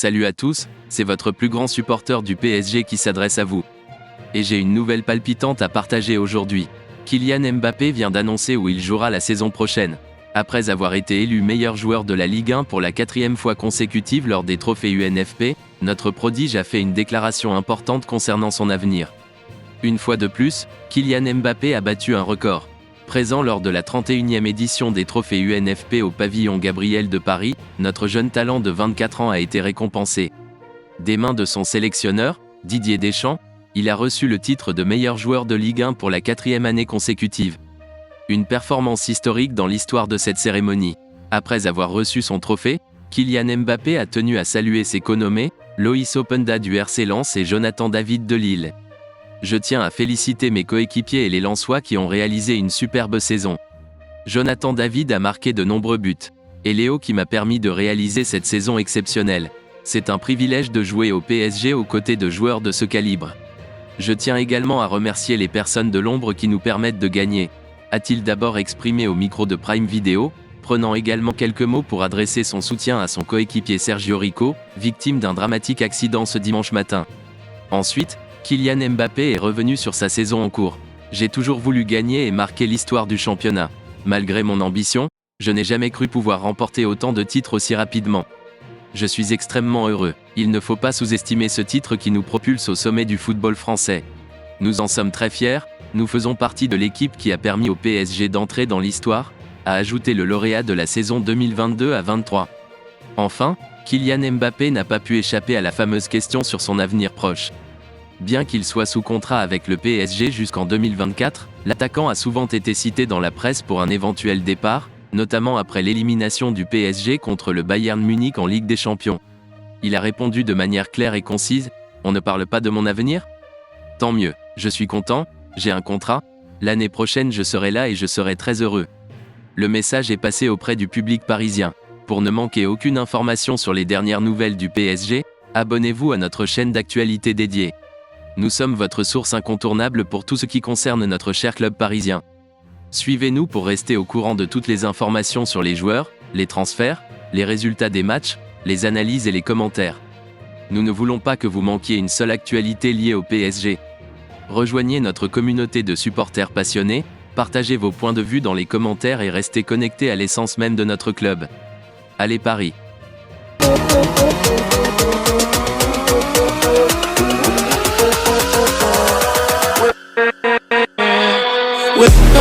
Salut à tous, c'est votre plus grand supporter du PSG qui s'adresse à vous. Et j'ai une nouvelle palpitante à partager aujourd'hui. Kylian Mbappé vient d'annoncer où il jouera la saison prochaine. Après avoir été élu meilleur joueur de la Ligue 1 pour la 4e fois consécutive lors des trophées UNFP, notre prodige a fait une déclaration importante concernant son avenir. Une fois de plus, Kylian Mbappé a battu un record. Présent lors de la 31e édition des trophées UNFP au pavillon Gabriel de Paris, notre jeune talent de 24 ans a été récompensé. Des mains de son sélectionneur, Didier Deschamps, il a reçu le titre de meilleur joueur de Ligue 1 pour la 4e année consécutive. Une performance historique dans l'histoire de cette cérémonie. Après avoir reçu son trophée, Kylian Mbappé a tenu à saluer ses conommés, Loïs Openda du RC Lens et Jonathan David de Lille. Je tiens à féliciter mes coéquipiers et les Lensois qui ont réalisé une superbe saison. Jonathan David a marqué de nombreux buts. Et Léo qui m'a permis de réaliser cette saison exceptionnelle. C'est un privilège de jouer au PSG aux côtés de joueurs de ce calibre. Je tiens également à remercier les personnes de l'ombre qui nous permettent de gagner, a-t-il d'abord exprimé au micro de Prime Video, prenant également quelques mots pour adresser son soutien à son coéquipier Sergio Rico, victime d'un dramatique accident ce dimanche matin. Ensuite, Kylian Mbappé est revenu sur sa saison en cours. J'ai toujours voulu gagner et marquer l'histoire du championnat. Malgré mon ambition, je n'ai jamais cru pouvoir remporter autant de titres aussi rapidement. Je suis extrêmement heureux. Il ne faut pas sous-estimer ce titre qui nous propulse au sommet du football français. Nous en sommes très fiers, nous faisons partie de l'équipe qui a permis au PSG d'entrer dans l'histoire, a ajouté le lauréat de la saison 2022 à 23. Enfin, Kylian Mbappé n'a pas pu échapper à la fameuse question sur son avenir proche. Bien qu'il soit sous contrat avec le PSG jusqu'en 2024, l'attaquant a souvent été cité dans la presse pour un éventuel départ, notamment après l'élimination du PSG contre le Bayern Munich en Ligue des Champions. Il a répondu de manière claire et concise « On ne parle pas de mon avenir ? Tant mieux, je suis content, j'ai un contrat, l'année prochaine je serai là et je serai très heureux. » Le message est passé auprès du public parisien. Pour ne manquer aucune information sur les dernières nouvelles du PSG, abonnez-vous à notre chaîne d'actualité dédiée. Nous sommes votre source incontournable pour tout ce qui concerne notre cher club parisien. Suivez-nous pour rester au courant de toutes les informations sur les joueurs, les transferts, les résultats des matchs, les analyses et les commentaires. Nous ne voulons pas que vous manquiez une seule actualité liée au PSG. Rejoignez notre communauté de supporters passionnés, partagez vos points de vue dans les commentaires et restez connectés à l'essence même de notre club. Allez Paris! With